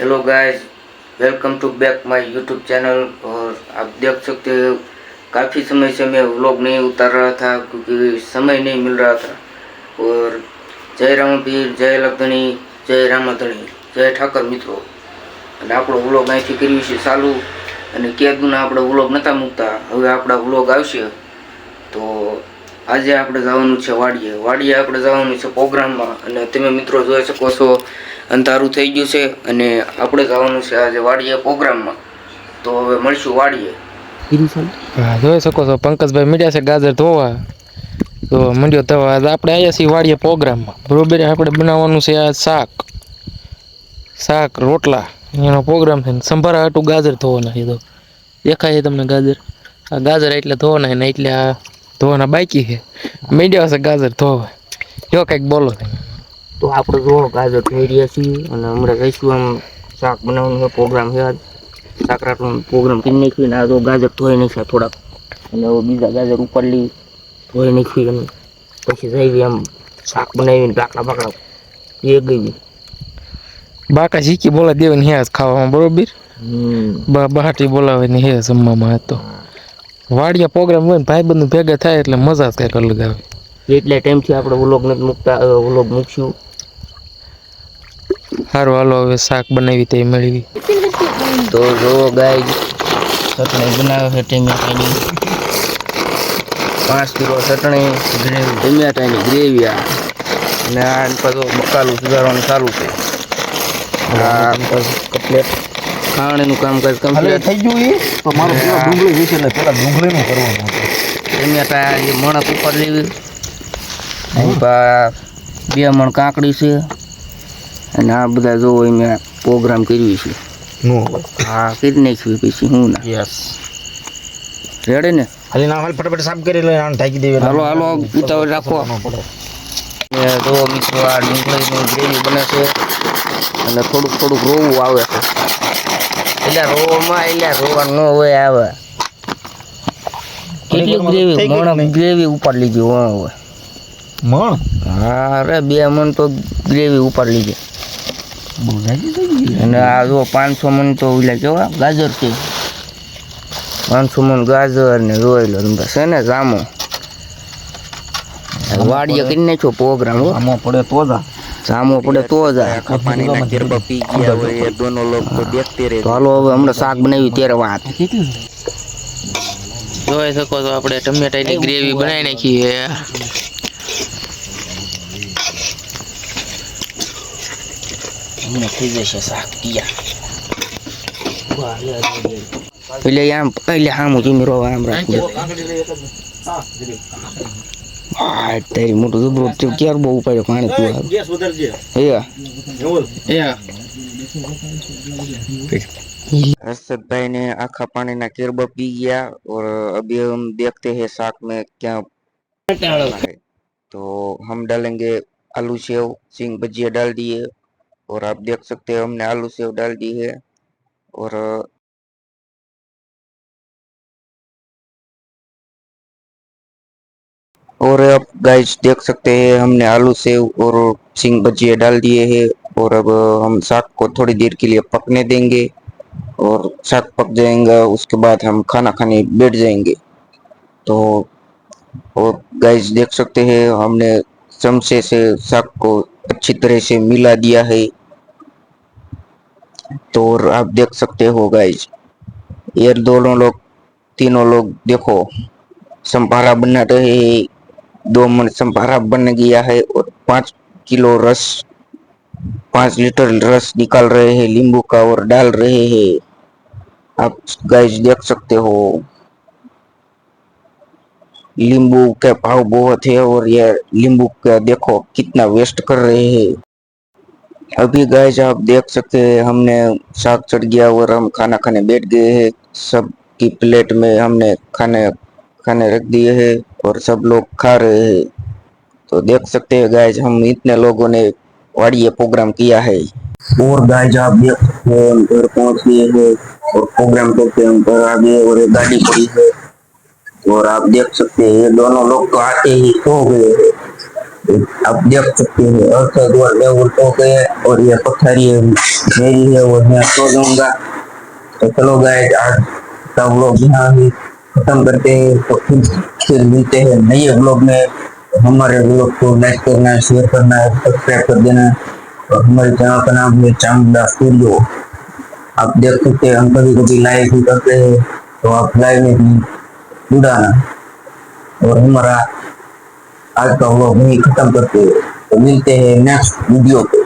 Hello guys, welcome to back my YouTube channel. और आप देख सकते हो काफ़ी समय से मैं व्लॉग नहीं उतार रहा था क्योंकि समय नहीं मिल रहा था। और जय रामपीर, जय लखधणी, जय रामधणी, जय ઠાકર મિત્રો। અને આપણો વ્લોગ અહીંથી કર્યું છે ચાલુ। અને કેદુના આપણે વ્લોગ નહોતા મૂકતા, હવે આપણા વ્લોગ આવશે। તો આજે આપણે જવાનું છે વાડીએ આપણે જવાનું છે પ્રોગ્રામમાં। અને તમે મિત્રો જોઈ શકો છો અંધારું થઈ ગયું છે અને આપણે જવાનું છે આજે વાડીએ પ્રોગ્રામમાં। તો હવે મળશું વાડીએ। હા, જોઈ શકો છો પંકજભાઈ મીડ્યા છે ગાજર ધોવા। તો મંડ્યો તો આજે આપણે આવ્યા છીએ વાડીએ પ્રોગ્રામમાં, બરોબર। આપણે બનાવવાનું છે આ શાક રોટલા એનો પ્રોગ્રામ છે। સંભારા હાટું ગાજર ધોવાના છે। તો દેખાય છે તમને ગાજર? આ ગાજર એટલે ધોવાના ને એટલે આ ધોવાના બાકી છે। મીડ્યા છે ગાજર ધોવા। જો કંઈક બોલો તમે। તો આપણે જો ગાજર ધોઈ રહ્યા છીએ અને હમણાં જઈશું આમ શાક બનાવવાનો પ્રોગ્રામ છે આજ। શાક રાખવાનો પ્રોગ્રામ કરી નાખ્યું ને આ તો ગાજર ધોઈ નાખ્યા થોડાક, અને હવે બીજા ગાજર ઉપરલી ધોઈ નાખી અને પછી જઈએ આમ શાક બનાવીને બાકડા બાકડા એ ગઈ બાકા શીખી બોલા દેવાની હે ખાવામાં, બરોબર। બહાટી બોલાવે ને હે જમવામાં। તો વાડિયા પ્રોગ્રામ હોય ને ભાઈબંધ ભેગા થાય એટલે મજા જ કંઈક અલગ આવે। એટલા ટાઈમથી આપણે વ્લોગ નથી મૂકતા, વ્લોગ મૂકશું। સારું હાલો હવે શાક બનાવી તે મેળવી। તો જો ગાય ચટણી બનાવે છે ટમેટાની, 5 કિલો ચટણી ટમેટાની ગ્રેવી। અને આ પાછું મસાલું સુધારવાનું ચાલુ છે। આ કટલેટ ખાણીનું કામકાજ કમ્પ્લીટ થઈ ગયું એ તો મારું પેલા ડુંગળી વિશે એટલે પેલા ડુંગળીનું કરવાનું હતું। ટમેટા એ મણક ઉપર લેવી, બે મણ કાકડી છે, અને આ બધા જોવો મેં પ્રોગ્રામ કર્યું છે। હા, કરી નાખ્યું પછી હું ના યસ રેડી ને? ખાલી ના હાલ ફટાફટ સાફ કરી લે આને ઢાંકી દેવી। હાલો હાલો ઉતાવળ રાખો। જો મિત્રો આ ડુંગળીની ગ્રેવી બને છે અને થોડુંક થોડુંક રોવું આવે છે। એટલે રોવામાં એટલે રોવા ન હોય આવે। કેટલી ગ્રેવી મણ ગ્રેવી ઉપર લીધી હોય મણ? હા, અરે 2 મણ તો ગ્રેવી ઉપર લીધી। અને આ જો 500 મણ તો ઓલા કેવા ગાજર છે, 500 મણ ગાજર ને રોયેલો છે ને જામો। વાડીએ કરી નાખ્યો પ્રોગ્રામ। આમાં પડે તો જ જામો પડે તો જ આખા પાણીના કેરબા પી ગયા હોય એ દોનો લોગ તો દેખતે રહે। તો હાલો હવે હમણાં શાક બનાવી ત્યારે વાત। જોઈ શકો છો આપણે ટમેટાની ગ્રેવી બનાવી નાખી છે। હમણાં થઈ જશે શાક તૈયાર। એટલે આમ એટલે સામું ચીમરો આમ રાખજો। હા, તારી મોટું જબરું ક્યારે બહુ ઉપાડ્યો પાણી પીવા। ગેસ વધારજે हर्षद भाई ने आखा पानी ना केरबा पी गया और अभी हम देखते हैं साग में क्या डालना है। तो हम डालेंगे आलू सेव, सिंग भजिया डाल दिए और आप देख सकते हैं हमने आलू सेव डाल दी है। और अब गाइस देख सकते हैं हमने आलू सेव और सिंग भजिया डाल दिए हैं। और अब हम साग को थोड़ी देर के लिए पकने देंगे और साग पक जाएगा उसके बाद हम खाना खाने बैठ जाएंगे। तो और गाइस देख सकते हैं हमने चमचे से साग को अच्छी तरह से मिला दिया है। तो और आप देख सकते हो गाइस ये दोनों लोग तीनों लोग देखो संभारा बना रहे हैं। 2 मन संभारा बन गया है और 5 किलो रस 5 लीटर रस निकाल रहे हैं नींबू का और डाल रहे हैं। आप गाइस देख सकते हो नींबू का भाव बहुत है और ये नींबू का देखो कितना वेस्ट कर रहे हैं। अभी गाइस आप देख सकते हैं हमने साग चढ़ गया और हम खाना खाने बैठ गए हैं। सब की प्लेट में हमने खाने खाने रख दिए हैं और सब लोग खा रहे हैं। तो देख सकते हैं गाइस हम इतने लोगों ने वाड़िए प्रोग्राम किया है। और गाइस आप देख सकते हैं हम घर पहुंच गए हैं और प्रोग्राम करके हम घर आ गए और एक गाड़ी पड़ी है। और आप देख सकते हैं ये दोनों लोग तो आते ही सो गए हैं। आप देख सकते हैं अरशद और मेहुल तो गए और ये पथारी मेरी है और मैं सो जाऊंगा। तो चलो गाइस आज का व्लॉग यहाँ ही खत्म करते हैं, तो फिर मिलते हैं नए व्लॉग में। हमारे व्लॉग को लाइक करना है, शेयर करना है, सब्सक्राइब कर देना है। और हमारे चैनल का नाम है चांदला स्टूडियो। आप देख सकते हैं हम कभी कभी लाइव भी करते हैं, तो आप लाइव में भी जुड़ाना। और हमारा आज का व्लॉग यही खत्म करते हैं, तो मिलते हैं नेक्स्ट वीडियो पे।